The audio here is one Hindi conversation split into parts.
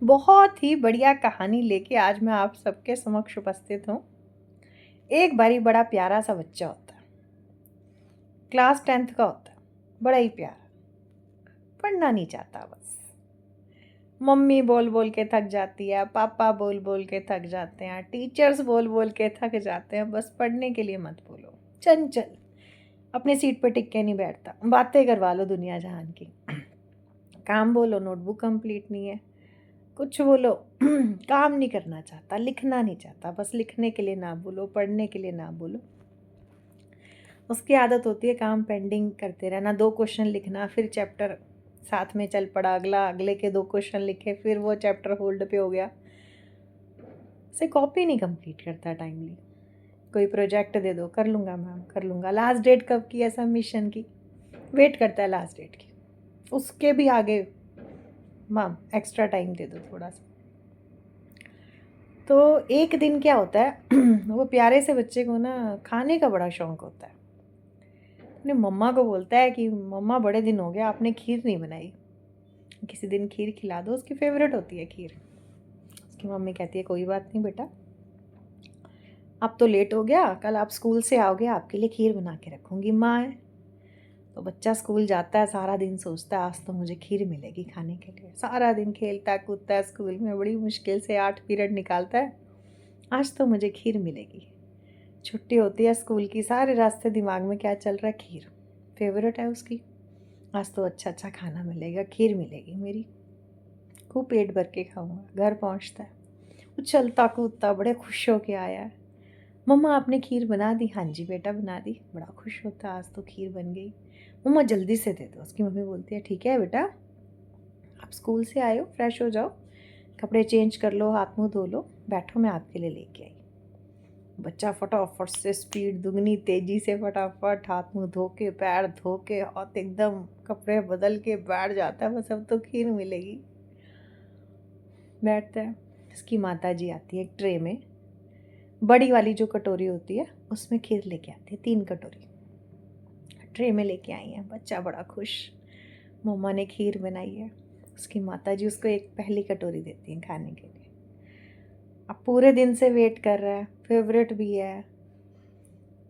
बहुत ही बढ़िया कहानी लेके आज मैं आप सबके समक्ष उपस्थित हूँ। एक बारी बड़ा प्यारा सा बच्चा होता है, क्लास 10th का होता है, बड़ा ही प्यारा, पढ़ना नहीं चाहता बस। मम्मी बोल बोल के थक जाती है, पापा बोल बोल के थक जाते हैं, टीचर्स बोल बोल के थक जाते हैं, बस पढ़ने के लिए मत बोलो। चंचल, अपनी सीट पर टिक के नहीं बैठता, बातें करवा लो दुनिया जहान की। काम बोलो, नोटबुक कंप्लीट नहीं है, कुछ बोलो काम नहीं करना चाहता, लिखना नहीं चाहता, बस लिखने के लिए ना बोलो, पढ़ने के लिए ना बोलो। उसकी आदत होती है काम पेंडिंग करते रहना, 2 क्वेश्चन लिखना, फिर चैप्टर साथ में चल पड़ा, अगला अगले के 2 क्वेश्चन लिखे, फिर वो चैप्टर होल्ड पे हो गया। से कॉपी नहीं कंप्लीट करता टाइमली। कोई प्रोजेक्ट दे दो, कर लूँगा मैम, कर लूँगा। लास्ट डेट कब की है सबमिशन की, वेट करता है लास्ट डेट की, उसके भी आगे मैम एक्स्ट्रा टाइम दे दो थोड़ा सा। तो एक दिन क्या होता है वो प्यारे से बच्चे को ना खाने का बड़ा शौक होता है। अपने मम्मा को बोलता है कि मम्मा बड़े दिन हो गए आपने खीर नहीं बनाई, किसी दिन खीर खिला दो, उसकी फेवरेट होती है खीर। उसकी मम्मी कहती है कोई बात नहीं बेटा, अब तो लेट हो गया, कल आप स्कूल से आओगे आपके लिए खीर बना के रखूँगी माँ है। तो बच्चा स्कूल जाता है, सारा दिन सोचता है आज तो मुझे खीर मिलेगी खाने के लिए। सारा दिन खेलता कूदता है स्कूल में, बड़ी मुश्किल से 8 पीरियड निकालता है, आज तो मुझे खीर मिलेगी। छुट्टी होती है स्कूल की, सारे रास्ते दिमाग में क्या चल रहा है, खीर फेवरेट है उसकी। आज तो अच्छा अच्छा खाना मिलेगा, खीर मिलेगी मेरी, खूब पेट भर के खाऊंगा। घर पहुंचता है, वो चलता कूदता बड़े खुश हो के आया है। मम्मा आपने खीर बना दी? हाँ जी बेटा बना दी। बड़ा खुश होता, आज तो खीर बन गई। मम्मा जल्दी से दे दो। उसकी मम्मी बोलती है ठीक है बेटा, आप स्कूल से आए हो, फ्रेश हो जाओ, कपड़े चेंज कर लो, हाथ मुँह धो लो, बैठो मैं आपके लिए लेके आई। बच्चा फटाफट से स्पीड दुगनी तेजी से फटाफट हाथ मुंह धो के, पैर धो के, हाथ एकदम कपड़े बदल के बैठ जाता है, बस अब तो खीर मिलेगी। बैठता है, इसकी माता जी आती है एक ट्रे में, बड़ी वाली जो कटोरी होती है उसमें खीर लेके आती है, 3 कटोरी ट्रे में लेके आई है। बच्चा बड़ा खुश, मम्मा ने खीर बनाई है। उसकी माता जी उसको एक पहली कटोरी देती हैं खाने के लिए। अब पूरे दिन से वेट कर रहा है, फेवरेट भी है,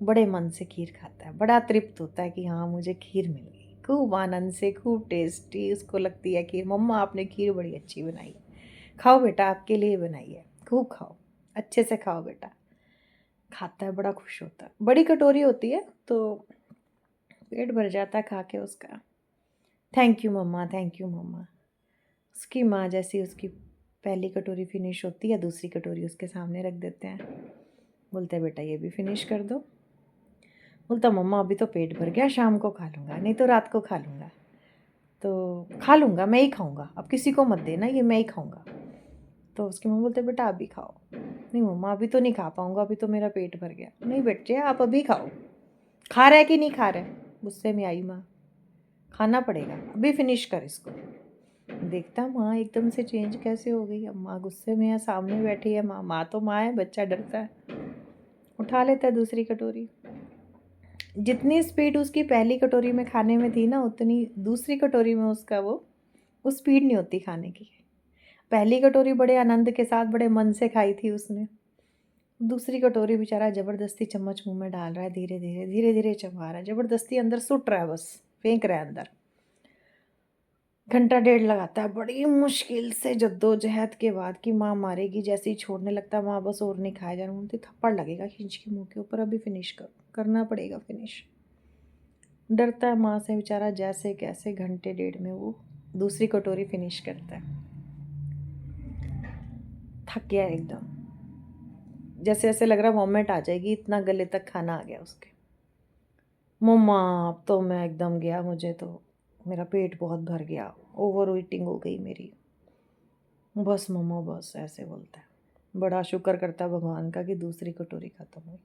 बड़े मन से खीर खाता है, बड़ा तृप्त होता है कि हाँ मुझे खीर मिल गई। खूब आनंद से, खूब टेस्टी उसको लगती है खीर। मम्मा आपने खीर बड़ी अच्छी बनाई है, खाओ बेटा आपके लिए बनाई है, खूब खाओ, अच्छे से खाओ बेटा। खाता है, बड़ा खुश होता है। बड़ी कटोरी होती है तो पेट भर जाता है खा के उसका। थैंक यू मम्मा, थैंक यू मम्मा। उसकी माँ जैसी उसकी पहली कटोरी फिनिश होती है, दूसरी कटोरी उसके सामने रख देते हैं, बोलते हैं बेटा ये भी फिनिश कर दो। बोलता मम्मा अभी तो पेट भर गया, शाम को खा लूँगा, नहीं तो रात को खा लूँगा। तो खा लूँगा, मैं ही खाऊँगा, अब किसी को मत देना, ये मैं ही खाऊँगा। तो उसकी मम्मी बोलते बेटा अभी खाओ। नहीं मम्मा अभी तो नहीं खा पाऊँगा, अभी तो मेरा पेट भर गया। नहीं बेटे आप अभी खाओ। खा रहा है कि नहीं खा रहा है? गुस्से में आई माँ। खाना पड़ेगा, अभी फिनिश कर इसको। देखता माँ एकदम से चेंज कैसे हो गई, अब माँ गुस्से में है, सामने बैठी है माँ। माँ तो माँ है, बच्चा डरता है, उठा लेता है दूसरी कटोरी। जितनी स्पीड उसकी पहली कटोरी में खाने में थी ना, उतनी दूसरी कटोरी में उसका वो स्पीड नहीं होती खाने की। पहली कटोरी बड़े आनंद के साथ बड़े मन से खाई थी उसने, दूसरी कटोरी बेचारा ज़बरदस्ती चम्मच मुंह में डाल रहा है, धीरे धीरे धीरे धीरे चबा रहा है, ज़बरदस्ती अंदर सुट रहा है, बस फेंक रहा है अंदर। घंटा डेढ़ लगाता है बड़ी मुश्किल से, जद्दोजहद के बाद कि माँ मारेगी, जैसे ही छोड़ने लगता है माँ बस और नहीं खाया जा रहा, बोलती थप्पड़ लगेगा खींच के मुँह के ऊपर, अभी फिनिश करना पड़ेगा फिनिश। डरता है माँ से बेचारा, जैसे कैसे घंटे डेढ़ में वो दूसरी कटोरी फिनिश करता है। थक गया एकदम, जैसे ऐसे लग रहा वॉमिट आ जाएगी, इतना गले तक खाना आ गया उसके। मम्मा अब तो मैं एकदम गया, मुझे तो मेरा पेट बहुत भर गया, ओवर ईटिंग हो गई मेरी, बस मम्मा बस, ऐसे बोलता है। बड़ा शुक्र करता है भगवान का कि दूसरी कटोरी ख़त्म हुई।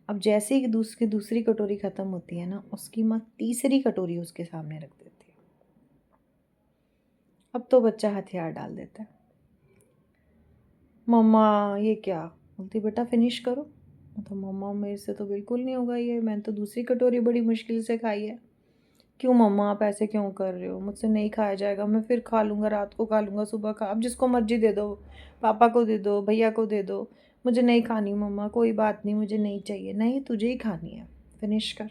अब जैसे ही दूसरी कटोरी ख़त्म होती है ना, उसकी माँ तीसरी कटोरी उसके सामने रख देती है। अब तो बच्चा हथियार डाल देता है, मम्मा ये क्या? बोलती बेटा फिनिश करो। तो मम्मा मेरे से तो बिल्कुल नहीं होगा ये, मैंने तो दूसरी कटोरी बड़ी मुश्किल से खाई है। क्यों मम्मा आप ऐसे क्यों कर रहे हो, मुझसे नहीं खाया जाएगा, मैं फिर खा लूँगा, रात को खा लूँगा, सुबह खा, आप जिसको मर्जी दे दो, पापा को दे दो, भैया को दे दो, मुझे नहीं खानी मम्मा, कोई बात नहीं, मुझे नहीं चाहिए। नहीं, तुझे ही खानी है, फिनिश कर।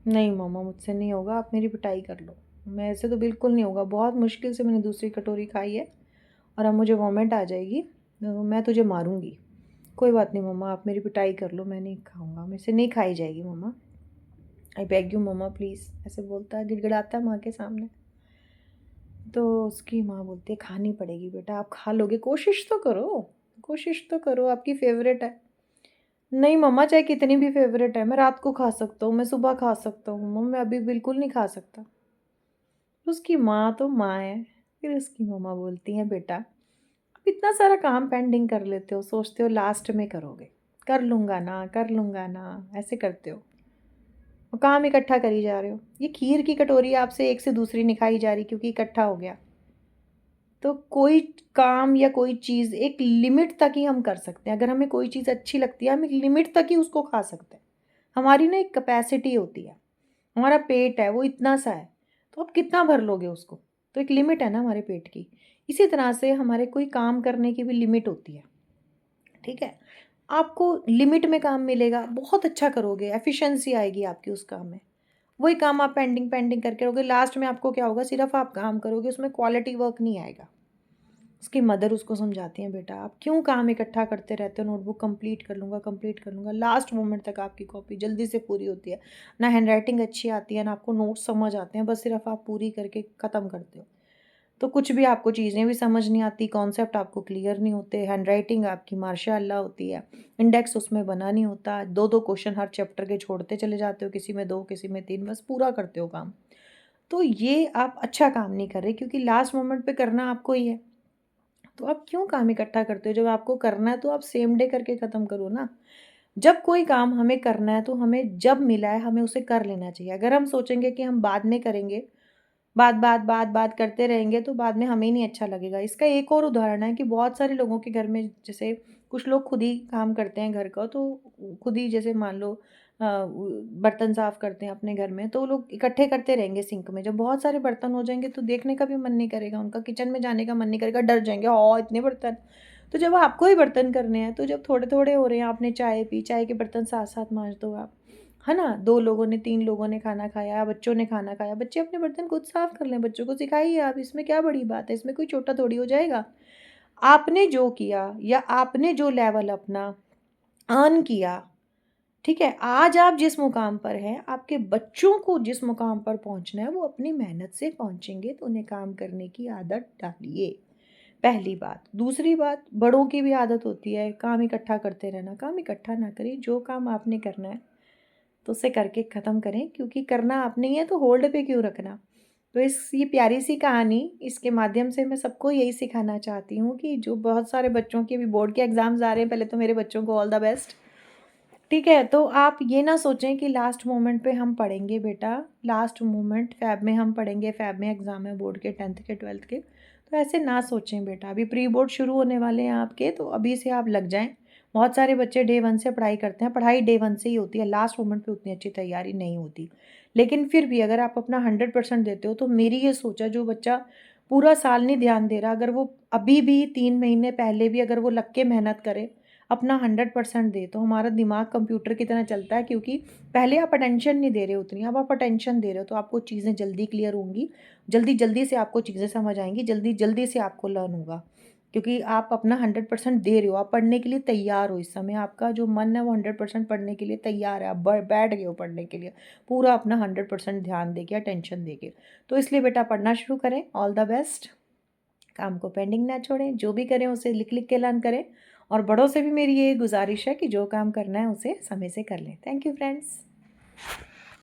नहीं मम्मा मुझसे नहीं होगा, आप मेरी पिटाई कर लो। मैं ऐसे तो बिल्कुल नहीं होगा, बहुत मुश्किल से मैंने दूसरी कटोरी खाई है और अब मुझे वॉमिट आ जाएगी, तो मैं तुझे मारूंगी। कोई बात नहीं मम्मा, आप मेरी पिटाई कर लो, मैं नहीं खाऊंगा, मेरे से नहीं खाई जाएगी मम्मा, आई बेग यू मम्मा प्लीज़, ऐसे बोलता है, गिड़गिड़ाता है माँ के सामने। तो उसकी माँ बोलती है खानी पड़ेगी बेटा, आप खा लोगे, कोशिश तो करो, कोशिश तो करो, आपकी फेवरेट है। नहीं मम्मा चाहे कितनी भी फेवरेट है, मैं रात को खा सकता हूँ, मैं सुबह खा सकता हूँ मम्मा, मैं अभी बिल्कुल नहीं खा सकता। उसकी माँ तो माँ है। फिर उसकी मम्मा बोलती हैं बेटा आप इतना सारा काम पेंडिंग कर लेते हो, सोचते हो लास्ट में करोगे, कर लूँगा ना, कर लूँगा ना, ऐसे करते हो और काम इकट्ठा करी जा रहे हो। ये खीर की कटोरी आपसे एक से दूसरी नहीं खाई जा रही क्योंकि इकट्ठा हो गया। तो कोई काम या कोई चीज़ एक लिमिट तक ही हम कर सकते हैं। अगर हमें कोई चीज़ अच्छी लगती है, हम एक लिमिट तक ही उसको खा सकते हैं। हमारी ना एक कैपेसिटी होती है, हमारा पेट है वो इतना सा है, तो आप कितना भर लोगे उसको? तो एक लिमिट है ना हमारे पेट की। इसी तरह से हमारे कोई काम करने की भी लिमिट होती है, ठीक है? आपको लिमिट में काम मिलेगा, बहुत अच्छा करोगे, एफिशिएंसी आएगी आपकी उस काम में। वही काम आप पेंडिंग पेंडिंग करके रहोगे, लास्ट में आपको क्या होगा, सिर्फ आप काम करोगे, उसमें क्वालिटी वर्क नहीं आएगा। उसकी मदर उसको समझाती हैं बेटा आप क्यों काम इकट्ठा करते रहते हो, नोटबुक कंप्लीट कर लूँगा, कंप्लीट कर लूँगा, लास्ट मोमेंट तक आपकी कॉपी जल्दी से पूरी होती है। ना हैंडराइटिंग अच्छी आती है, ना आपको नोट्स समझ आते हैं, बस सिर्फ आप पूरी करके ख़त्म करते हो। तो कुछ भी आपको चीज़ें भी समझ नहीं आती, कॉन्सेप्ट आपको क्लियर नहीं होते, हैंडराइटिंग आपकी माशाअल्लाह होती है, इंडेक्स उसमें बना नहीं होता, 2-2 क्वेश्चन हर चैप्टर के छोड़ते चले जाते हो, किसी में 2 किसी में 3, बस पूरा करते हो काम। तो ये आप अच्छा काम नहीं कर रहे क्योंकि लास्ट मोमेंट पे करना आपको ही है। तो आप क्यों काम इकट्ठा करते हो? जब आपको करना है तो आप सेम डे करके ख़त्म करो ना। जब कोई काम हमें करना है तो हमें जब मिला है हमें उसे कर लेना चाहिए। अगर हम सोचेंगे कि हम बाद में करेंगे, बात करते रहेंगे तो बाद में हमें ही नहीं अच्छा लगेगा। इसका एक और उदाहरण है कि बहुत सारे लोगों के घर में जैसे कुछ लोग खुद ही काम करते हैं घर का, तो खुद ही जैसे मान लो बर्तन साफ़ करते हैं अपने घर में, तो वो लोग इकट्ठे करते रहेंगे सिंक में। जब बहुत सारे बर्तन हो जाएँगे तो देखने का भी मन नहीं करेगा, उनका किचन में जाने का मन नहीं करेगा, डर जाएँगे, ओह! इतने बर्तन। तो जब आपको ही बर्तन करने हैं, तो जब थोड़े-थोड़े हो रहे हैं, आपने चाय पी, चाय के बर्तन साथ-साथ माँज दो आप। है ना? 2 लोगों ने 3 लोगों ने खाना खाया, बच्चों ने खाना खाया, बच्चे अपने बर्तन खुद साफ़ कर लें, बच्चों को सिखाइए आप, इसमें क्या बड़ी बात है? इसमें कोई छोटा थोड़ी हो जाएगा। आपने जो किया या आपने जो लेवल अपना अर्न किया, ठीक है? आज आप जिस मुकाम पर हैं, आपके बच्चों को जिस मुकाम पर पहुँचना है, वो अपनी मेहनत से पहुँचेंगे, तो उन्हें काम करने की आदत डालिए, पहली बात। दूसरी बात, बड़ों की भी आदत होती है काम इकट्ठा करते रहना, काम इकट्ठा ना करें, जो काम आपने करना है तो उसे करके ख़त्म करें, क्योंकि करना आपने ही है तो होल्ड पे क्यों रखना। तो इस ये प्यारी सी कहानी, इसके माध्यम से मैं सबको यही सिखाना चाहती हूँ कि जो बहुत सारे बच्चों के अभी बोर्ड के एग्ज़ाम्स आ रहे हैं, पहले तो मेरे बच्चों को ऑल द बेस्ट। ठीक है, तो आप ये ना सोचें कि लास्ट मोमेंट पे हम पढ़ेंगे बेटा, लास्ट मोमेंट फ़ैब में हम पढ़ेंगे, फ़ैब में एग्ज़ाम है बोर्ड के 10th के 12th के, तो ऐसे ना सोचें बेटा। अभी प्री बोर्ड शुरू होने वाले हैं आपके, तो अभी से आप लग जाएँ। बहुत सारे बच्चे डे 1 से पढ़ाई करते हैं, पढ़ाई डे 1 से ही होती है, लास्ट मोमेंट पे उतनी अच्छी तैयारी नहीं होती। लेकिन फिर भी अगर आप अपना 100% देते हो, तो मेरी ये सोच है, जो बच्चा पूरा साल नहीं ध्यान दे रहा, अगर वो अभी भी 3 महीने पहले भी अगर वो लग के मेहनत करे, अपना 100% दे, तो हमारा दिमाग कंप्यूटर की तरह चलता है, क्योंकि पहले आप अटेंशन नहीं दे रहे उतनी, अब आप अटेंशन दे रहे हो, तो आपको चीज़ें जल्दी क्लियर होंगी, जल्दी-जल्दी से आपको चीज़ें समझ आएँगी, जल्दी-जल्दी से आपको लर्न होगा। क्योंकि आप अपना 100% दे रहे हो, आप पढ़ने के लिए तैयार हो, इस समय आपका जो मन है वो 100% पढ़ने के लिए तैयार है, आप ब बैठ गए हो पढ़ने के लिए, पूरा अपना 100% ध्यान देके, अटेंशन देके। तो इसलिए बेटा पढ़ना शुरू करें, ऑल द बेस्ट। काम को पेंडिंग ना छोड़ें, जो भी करें उसे लिख-लिख के लर्न करें, और बड़ों से भी मेरी ये गुज़ारिश है कि जो काम करना है उसे समय से कर लें। Thank you friends.